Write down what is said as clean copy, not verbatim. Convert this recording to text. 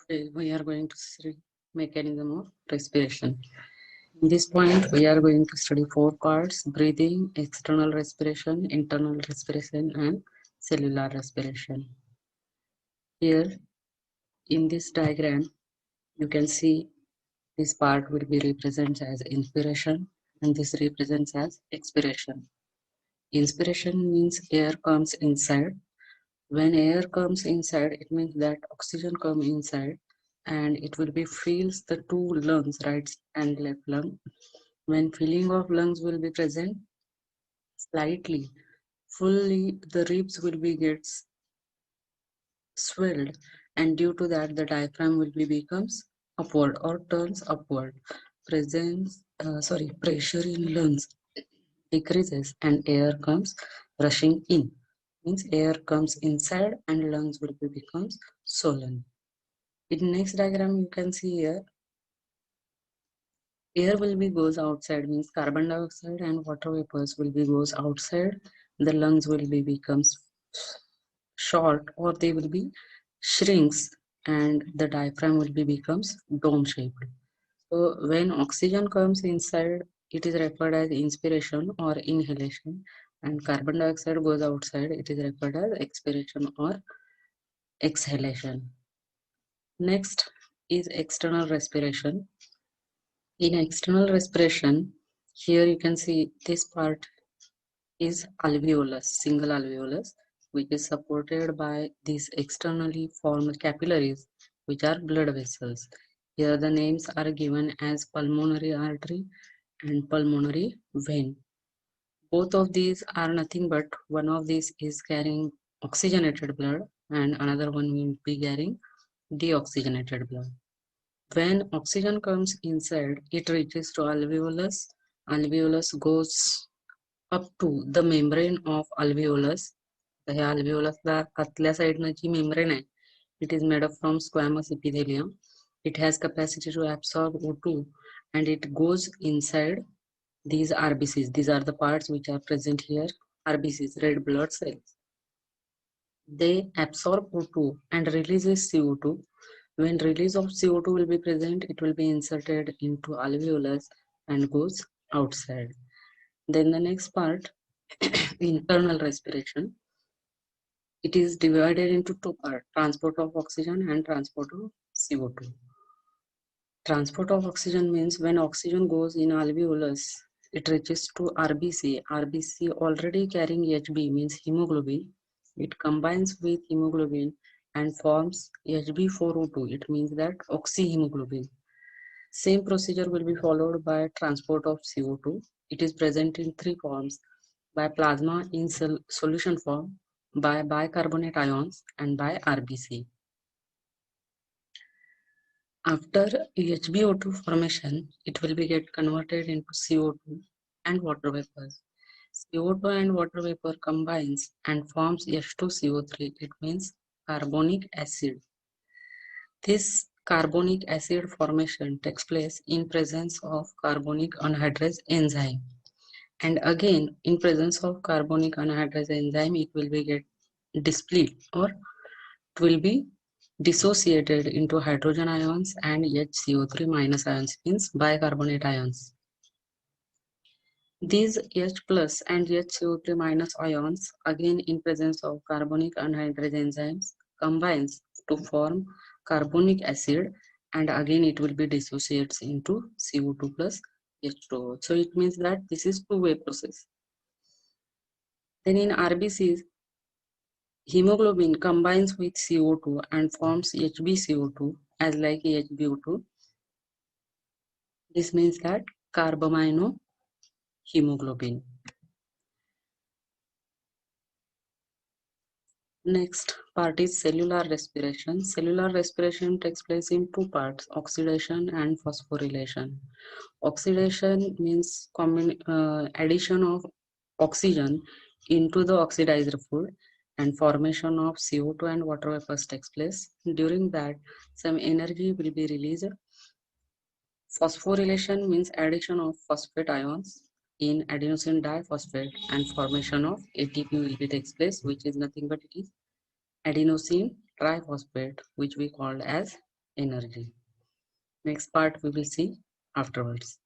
Today we are going to study mechanism of respiration. In this point, we are going to study four parts: breathing, external respiration, internal respiration, and cellular respiration. Here in this diagram, you can see this part will be represented as inspiration and this represents as expiration. Inspiration means air comes inside. When air comes inside, it means that oxygen comes inside and it will be fills the two lungs, right and left lung. When filling of lungs will be present, slightly, fully the ribs will be gets swelled, and due to that the diaphragm will be becomes upward or turns upward. Pressure in lungs decreases and air comes rushing in. Means air comes inside and lungs will be becomes swollen. In next diagram you can see here, air will be goes outside, means carbon dioxide and water vapors will be goes outside. The lungs will be becomes short or they will be shrinks and the diaphragm will be becomes dome shaped. So when oxygen comes inside, it is referred as inspiration or inhalation, and carbon dioxide goes outside, it is referred as expiration or exhalation. Next is external respiration. In external respiration, here you can see this part is alveolus, single alveolus, which is supported by these externally formed capillaries, which are blood vessels. Here the names are given as pulmonary artery and pulmonary vein. Both of these are nothing but one of these is carrying oxygenated blood and another one will be carrying deoxygenated blood. When oxygen comes inside, it reaches to alveolus. Alveolus goes up to the membrane of alveolus. The alveolus ला आतल्या साइडनं जी membrane आहे, it is made up from squamous epithelium. It has capacity to absorb O2 and it goes inside these RBCs. These are the parts which are present here. RBCs, red blood cells. They absorb O2 and releases CO2. When release of CO2 will be present, it will be inserted into alveolus and goes outside. Then the next part, internal respiration. It is divided into two parts, transport of oxygen and transport of CO2. Transport of oxygen means when oxygen goes in alveolus, it reaches to RBC. RBC already carrying HB means hemoglobin. It combines with hemoglobin and forms HB4O2. It means that oxyhemoglobin. Same procedure will be followed by transport of CO2. It is present in three forms: by plasma in solution form, by bicarbonate ions, and by RBC. After HbO2 formation, it will be get converted into CO2 and water vapors. CO2 and water vapor combines and forms H2CO3. It means carbonic acid. This carbonic acid formation takes place in presence of carbonic anhydrase enzyme. And again, in presence of carbonic anhydrase enzyme, it will be get displayed or it will be dissociated into hydrogen ions and HCO3 minus ions, means bicarbonate ions. These H plus and HCO3 minus ions, again in presence of carbonic anhydrase enzymes, combines to form carbonic acid, and again it will be dissociates into CO2 plus H2O. So it means that this is two-way process. Then in RBCs, hemoglobin combines with CO2 and forms HbCO2 as like HbO2. This means that carbamino hemoglobin. Next part is cellular respiration. Cellular respiration takes place in two parts, oxidation and phosphorylation. Oxidation means addition of oxygen into the oxidized food, and formation of CO2 and water vapors takes place. During that, some energy will be released. Phosphorylation means addition of phosphate ions in adenosine diphosphate and formation of ATP will be takes place, which is nothing but it is adenosine triphosphate, which we called as energy. Next part we will see afterwards.